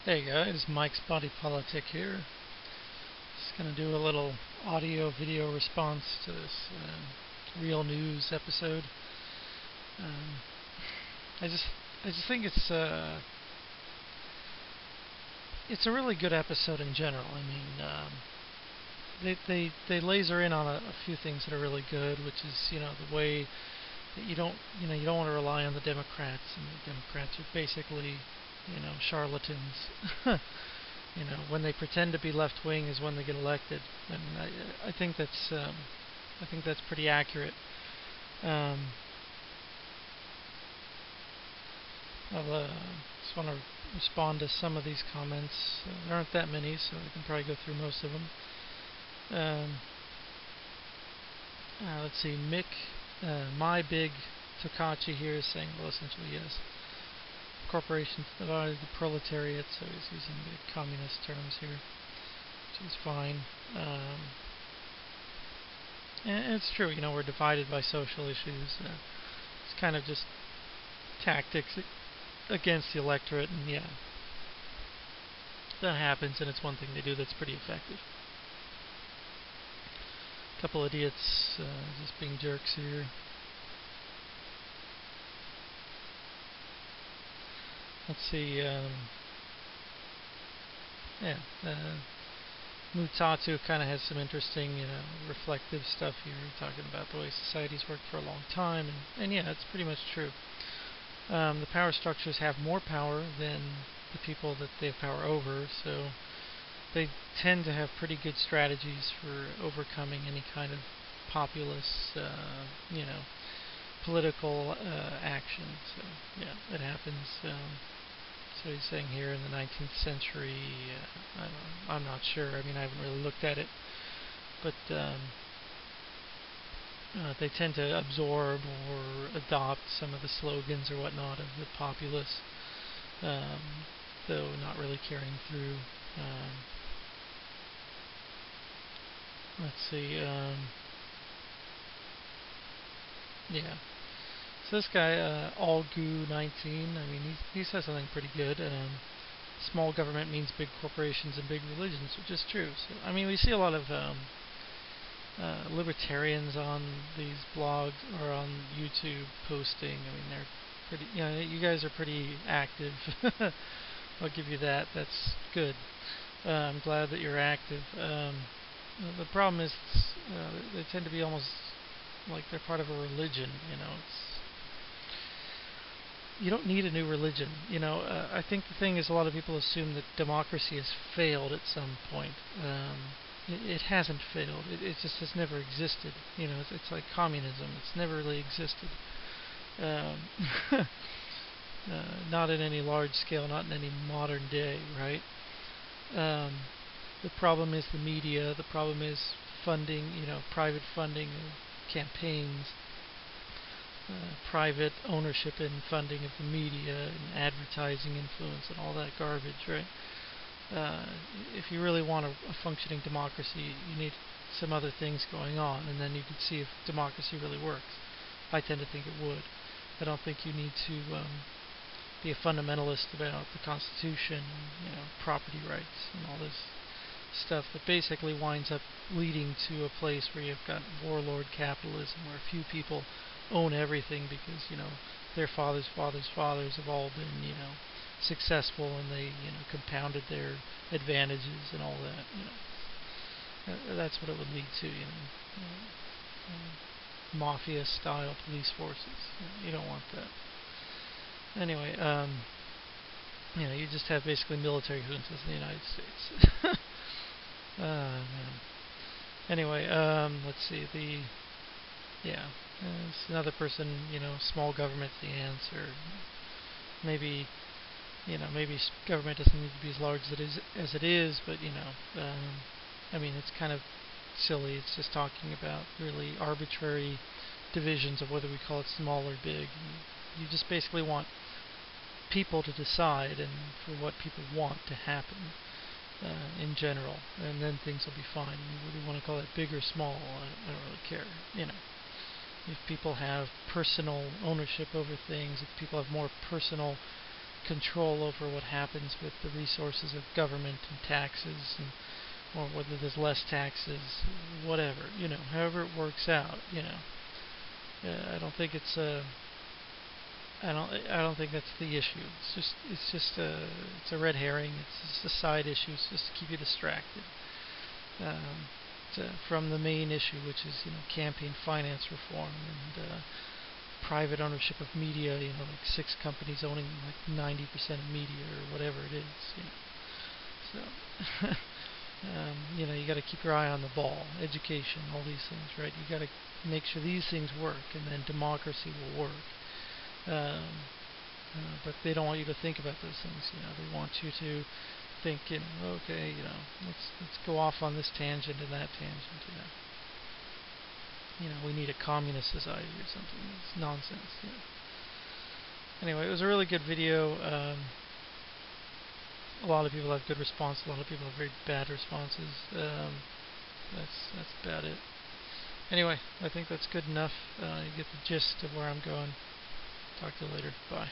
Hey guys, Mikesbodypolitic here. Just gonna do a little audio-video response to this real news episode. Um, I just, I just think it's a really good episode in general. I mean, they laser in on a few things that are really good, which is the way that you don't want to rely on the Democrats, and the Democrats are basically charlatans. When they pretend to be left wing is when they get elected, and I think that's pretty accurate. Um, I'll just want to respond to some of these comments. There aren't that many, so I can probably go through most of them. Let's see, Mick, my big Tokachi here is saying, well, essentially yes. Corporations divided the proletariat, so he's using the communist terms here, which is fine. And it's true, we're divided by social issues. It's kind of just tactics against the electorate, and yeah, that happens, and it's one thing they do that's pretty effective. A couple idiots just being jerks here. Let's see, Mutatu kind of has some interesting, reflective stuff here, talking about the way society's worked for a long time, and yeah, it's pretty much true. The power structures have more power than the people that they have power over, so they tend to have pretty good strategies for overcoming any kind of populist, political action. So yeah, it happens. So he's saying here in the 19th century, I'm not sure. I mean, I haven't really looked at it, but they tend to absorb or adopt some of the slogans or whatnot of the populace, though not really carrying through. Let's see. Yeah. So this guy, Allgoo19, I mean, he says something pretty good. Small government means big corporations and big religions, which is true. So, I mean, we see a lot of libertarians on these blogs or on YouTube posting. I mean, they're pretty. You guys are pretty active. I'll give you that. That's good. I'm glad that you're active. The problem is they tend to be almost like they're part of a religion. You don't need a new religion. I think the thing is a lot of people assume that democracy has failed at some point. It hasn't failed. It just has never existed. It's like communism. It's never really existed. Um, not in any large scale, not in any modern day, right? The problem is the media. The problem is funding, private funding of campaigns, private ownership and funding of the media, and advertising influence, and all that garbage, right? If you really want a functioning democracy, you need some other things going on, and then you can see if democracy really works. I tend to think it would. I don't think you need to be a fundamentalist about the Constitution, property rights, and all this stuff that basically winds up leading to a place where you've got warlord capitalism, where a few people own everything because their fathers have all been successful, and they compounded their advantages and all that. That's what it would lead to. Mafia style police forces. You don't want that. Anyway, you just have basically military juntas in the United States. Man. Anyway, let's see. It's another person. Small government's the answer. Maybe, maybe government doesn't need to be as large as it is, but I mean, it's kind of silly. It's just talking about really arbitrary divisions of whether we call it small or big. You just basically want people to decide and for what people want to happen. In general, and then things will be fine. Whether you want to call it big or small, I don't really care. If people have personal ownership over things, if people have more personal control over what happens with the resources of government and taxes, and or whether there's less taxes, whatever, however it works out, I don't think it's I don't think that's the issue. It's a red herring. It's just a side issue. It's just to keep you distracted from the main issue, which is campaign finance reform and private ownership of media. Like 6 companies owning like 90% of media or whatever it is. So you got to keep your eye on the ball. Education, all these things, right? You got to make sure these things work, and then democracy will work. But they don't want you to think about those things. They want you to think, okay, let's go off on this tangent and that tangent. We need a communist society or something. It's nonsense. Anyway, it was a really good video. A lot of people have good response. A lot of people have very bad responses. That's about it. Anyway, I think that's good enough. You get the gist of where I'm going. Talk to you later. Bye.